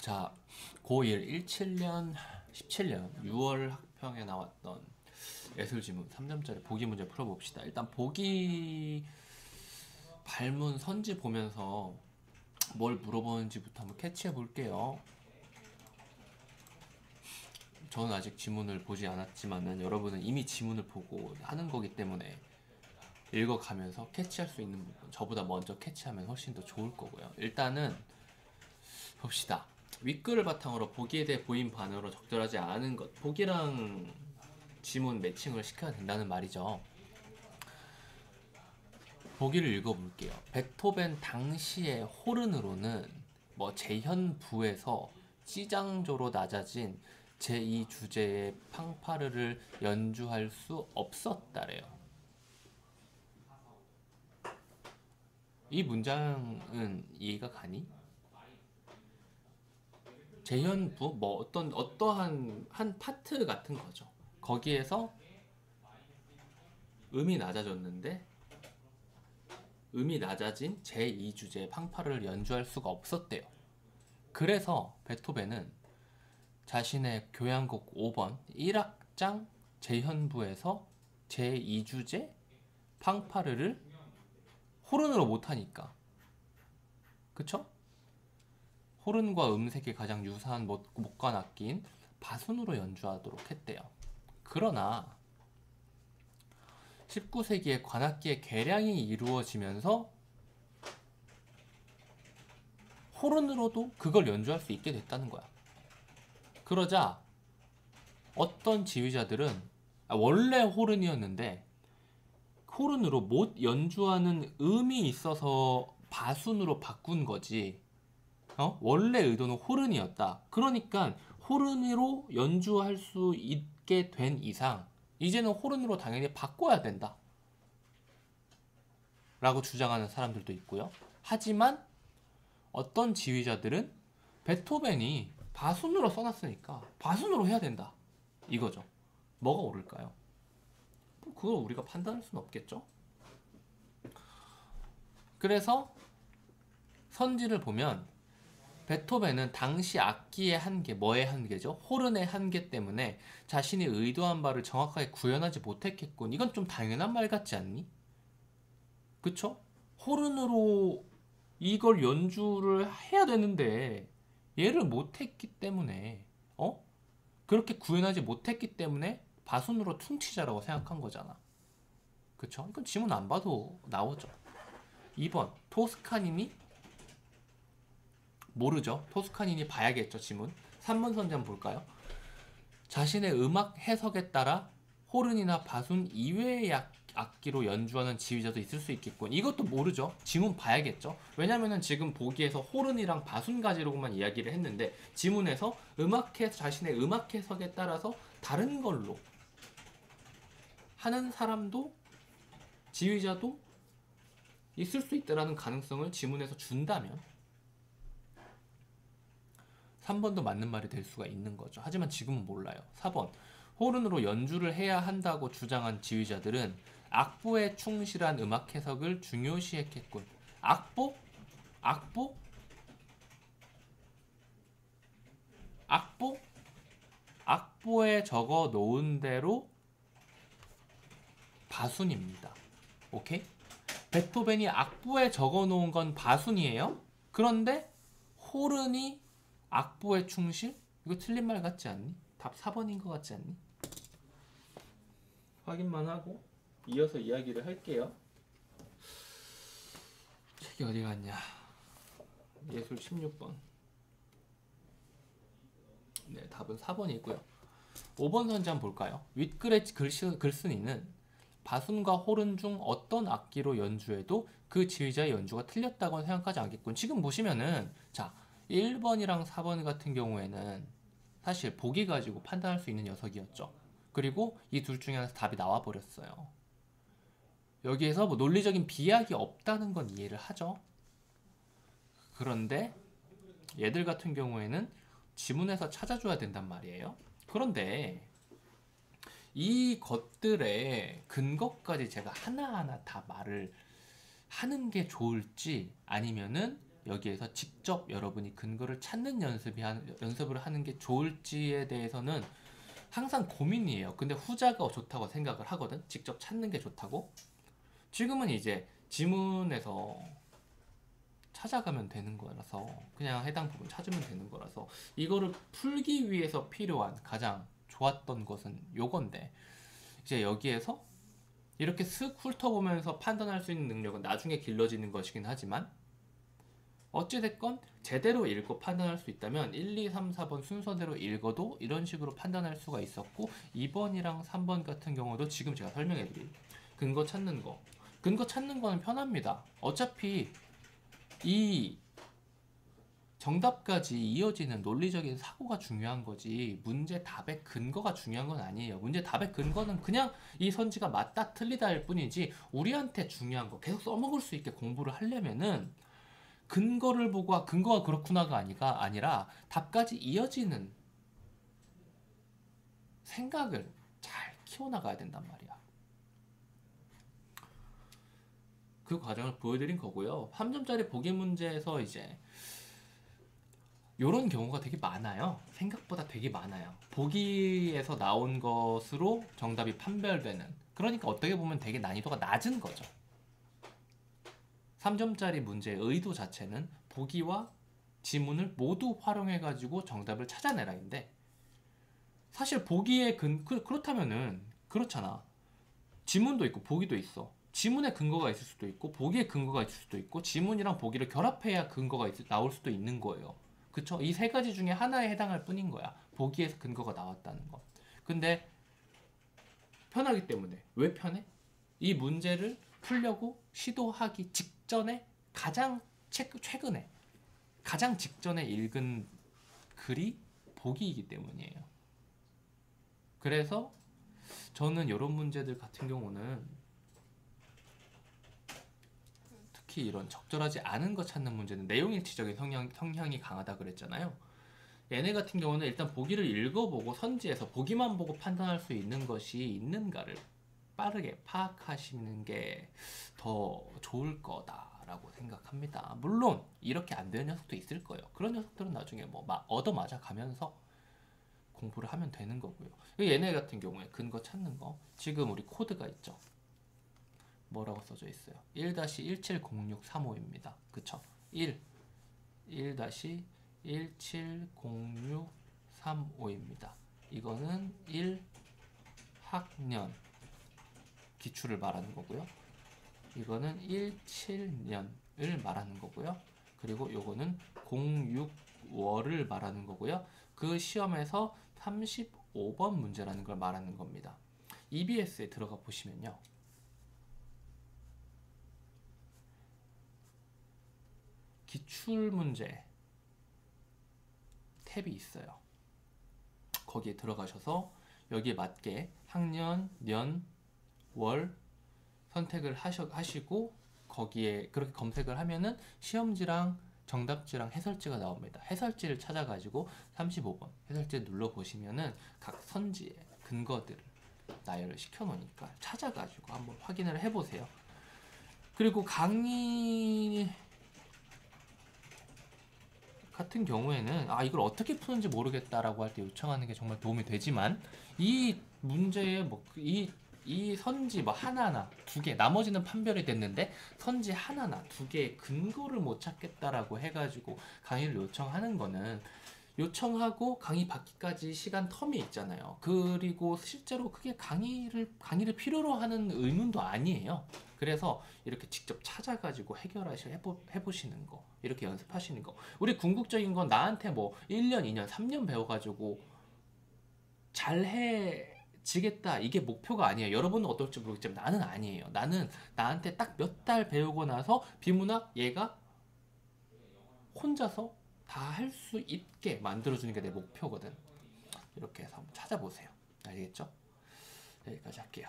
자, 고1 17년, 17년 6월 학평에 나왔던 예술지문 3점짜리 보기 문제 풀어봅시다. 일단 보기 발문 선지 보면서 뭘 물어보는지부터 한번 캐치해 볼게요. 저는 아직 지문을 보지 않았지만은 여러분은 이미 지문을 보고 하는 거기 때문에 읽어가면서 캐치할 수 있는 부분 저보다 먼저 캐치하면 훨씬 더 좋을 거고요. 일단은 봅시다. 윗글을 바탕으로 보기에 대해 보인 반응으로 적절하지 않은 것, 보기랑 지문 매칭을 시켜야 된다는 말이죠. 보기를 읽어볼게요. 베토벤 당시의 호른으로는 뭐 재현부에서 C장조로 낮아진 제2 주제의 팡파르를 연주할 수 없었다래요. 이 문장은 이해가 가니? 재현부 뭐 어떠한 한 파트 같은 거죠. 거기에서 음이 낮아졌는데 음이 낮아진 제2주제의 팡파르를 연주할 수가 없었대요. 그래서 베토벤은 자신의 교향곡 5번 1악장 재현부에서 제2주제 팡파르를 호른으로 못하니까, 그쵸? 호른과 음색이 가장 유사한 목관 악기인 바순으로 연주하도록 했대요. 그러나 19세기에 관악기의 개량이 이루어지면서 호른으로도 그걸 연주할 수 있게 됐다는 거야. 그러자 어떤 지휘자들은 원래 호른이었는데 호른으로 못 연주하는 음이 있어서 바순으로 바꾼 거지. 원래 의도는 호른이었다. 그러니까 호른으로 연주할 수 있게 된 이상 이제는 호른으로 당연히 바꿔야 된다 라고 주장하는 사람들도 있고요. 하지만 어떤 지휘자들은 베토벤이 바순으로 써놨으니까 바순으로 해야 된다 이거죠. 뭐가 옳을까요? 그걸 우리가 판단할 수는 없겠죠. 그래서 선지를 보면 베토벤은 당시 악기의 한계, 뭐의 한계죠? 호른의 한계 때문에 자신이 의도한 바를 정확하게 구현하지 못했겠군. 이건 좀 당연한 말 같지 않니? 그쵸? 호른으로 이걸 연주를 해야 되는데 얘를 못했기 때문에 그렇게 구현하지 못했기 때문에 바순으로 퉁치자라고 생각한 거잖아. 그쵸? 이건 지문 안 봐도 나오죠. 2번 토스카니니 모르죠. 토스카니니 봐야겠죠. 지문. 3번 선지 한번 볼까요? 자신의 음악 해석에 따라 호른이나 바순 이외의 악기로 연주하는 지휘자도 있을 수 있겠군. 이것도 모르죠. 지문 봐야겠죠. 왜냐면은 지금 보기에서 호른이랑 바순 가지로만 이야기를 했는데 지문에서 자신의 음악 해석에 따라서 다른 걸로 하는 사람도 지휘자도 있을 수 있다라는 가능성을 지문에서 준다면 3번도 맞는 말이 될 수가 있는 거죠. 하지만 지금은 몰라요. 4번 호른으로 연주를 해야 한다고 주장한 지휘자들은 악보에 충실한 음악 해석을 중요시했겠군. 악보? 악보? 악보? 악보에 적어 놓은 대로 바순입니다. 오케이? 베토벤이 악보에 적어 놓은 건 바순이에요. 그런데 호른이 악보에 충실? 이거 틀린 말 같지 않니? 답 4번인 것 같지 않니? 확인만 하고 이어서 이야기를 할게요. 책이 어디 갔냐? 예술 16번. 네, 답은 4번이고요. 5번 선지 한번 볼까요? 윗글의 글쓴이는 바순과 호른 중 어떤 악기로 연주해도 그 지휘자의 연주가 틀렸다고는 생각하지 않겠군. 지금 보시면은 자 1번이랑 4번 같은 경우에는 사실 보기 가지고 판단할 수 있는 녀석이었죠. 그리고 이 둘 중에 하나에서 답이 나와버렸어요. 여기에서 뭐 논리적인 비약이 없다는 건 이해를 하죠. 그런데 얘들 같은 경우에는 지문에서 찾아줘야 된단 말이에요. 그런데 이 것들의 근거까지 제가 하나하나 다 말을 하는 게 좋을지 아니면은 여기에서 직접 여러분이 근거를 찾는 연습을 하는 게 좋을지에 대해서는 항상 고민이에요. 근데 후자가 좋다고 생각을 하거든. 직접 찾는 게 좋다고. 지금은 이제 지문에서 찾아가면 되는 거라서 그냥 해당 부분 찾으면 되는 거라서 이거를 풀기 위해서 필요한 가장 좋았던 것은 요건데, 이제 여기에서 이렇게 슥 훑어보면서 판단할 수 있는 능력은 나중에 길러지는 것이긴 하지만, 어찌됐건 제대로 읽고 판단할 수 있다면 1, 2, 3, 4번 순서대로 읽어도 이런 식으로 판단할 수가 있었고, 2번이랑 3번 같은 경우도 지금 제가 설명해드린 근거 찾는 거, 근거 찾는 거는 편합니다. 어차피 이 정답까지 이어지는 논리적인 사고가 중요한 거지, 문제 답의 근거가 중요한 건 아니에요. 문제 답의 근거는 그냥 이 선지가 맞다 틀리다일 뿐이지, 우리한테 중요한 거 계속 써먹을 수 있게 공부를 하려면은 근거를 보고 근거가 그렇구나가 아니라 답까지 이어지는 생각을 잘 키워나가야 된단 말이야. 그 과정을 보여드린 거고요. 3점짜리 보기 문제에서 이제 이런 경우가 되게 많아요. 생각보다 되게 많아요. 보기에서 나온 것으로 정답이 판별되는, 그러니까 어떻게 보면 되게 난이도가 낮은 거죠. 3점짜리 문제의 의도 자체는 보기와 지문을 모두 활용해가지고 정답을 찾아내라인데, 사실 보기에 그렇다면은 그렇잖아. 지문도 있고 보기도 있어. 지문에 근거가 있을 수도 있고 보기에 근거가 있을 수도 있고, 지문이랑 보기를 결합해야 근거가 나올 수도 있는 거예요. 그쵸? 이 세 가지 중에 하나에 해당할 뿐인 거야. 보기에서 근거가 나왔다는 거. 근데 편하기 때문에. 왜 편해? 이 문제를 풀려고 시도하기 직전에 최근에 가장 직전에 읽은 글이 보기이기 때문이에요. 그래서 저는 이런 문제들 같은 경우는, 특히 이런 적절하지 않은 거 찾는 문제는 내용일치적인 성향이 강하다 그랬잖아요. 얘네 같은 경우는 일단 보기를 읽어보고 선지에서 보기만 보고 판단할 수 있는 것이 있는가를 빠르게 파악하시는 게 더 좋을 거다라고 생각합니다. 물론 이렇게 안 되는 녀석도 있을 거예요. 그런 녀석들은 나중에 뭐 얻어맞아 가면서 공부를 하면 되는 거고요. 얘네 같은 경우에 근거 찾는 거, 지금 우리 코드가 있죠. 뭐라고 써져 있어요? 1-170635입니다. 그쵸? 1-170635입니다. 이거는 1학년 기출을 말하는 거고요. 이거는 17년을 말하는 거고요. 그리고 요거는 06월을 말하는 거고요. 그 시험에서 35번 문제라는 걸 말하는 겁니다. EBS에 들어가 보시면요, 기출문제 탭이 있어요. 거기에 들어가셔서 여기에 맞게 학년, 년, 월 선택을 하시고, 거기에 그렇게 검색을 하면은 시험지랑 정답지랑 해설지가 나옵니다. 해설지를 찾아가지고 35번 해설지를 눌러보시면은 각 선지의 근거들을 나열을 시켜놓으니까 찾아가지고 한번 확인을 해보세요. 그리고 강의 같은 경우에는 이걸 어떻게 푸는지 모르겠다라고 할 때 요청하는 게 정말 도움이 되지만, 이 문제에 이 선지 하나나 두 개, 나머지는 판별이 됐는데 선지 하나나 두 개의 근거를 못 찾겠다라고 해가지고 강의를 요청하는 거는, 요청하고 강의 받기까지 시간 텀이 있잖아요. 그리고 실제로 그게 강의를 필요로 하는 의문도 아니에요. 그래서 이렇게 직접 찾아가지고 해보시는 거, 이렇게 연습하시는 거. 우리 궁극적인 건 나한테 1년, 2년, 3년 배워가지고 잘해지겠다, 이게 목표가 아니에요. 여러분은 어떨지 모르겠지만 나는 아니에요. 나는 나한테 딱 몇 달 배우고 나서 비문학 얘가 혼자서 다 할 수 있게 만들어주는 게 내 목표거든. 이렇게 해서 한번 찾아보세요. 알겠죠? 여기까지 할게요.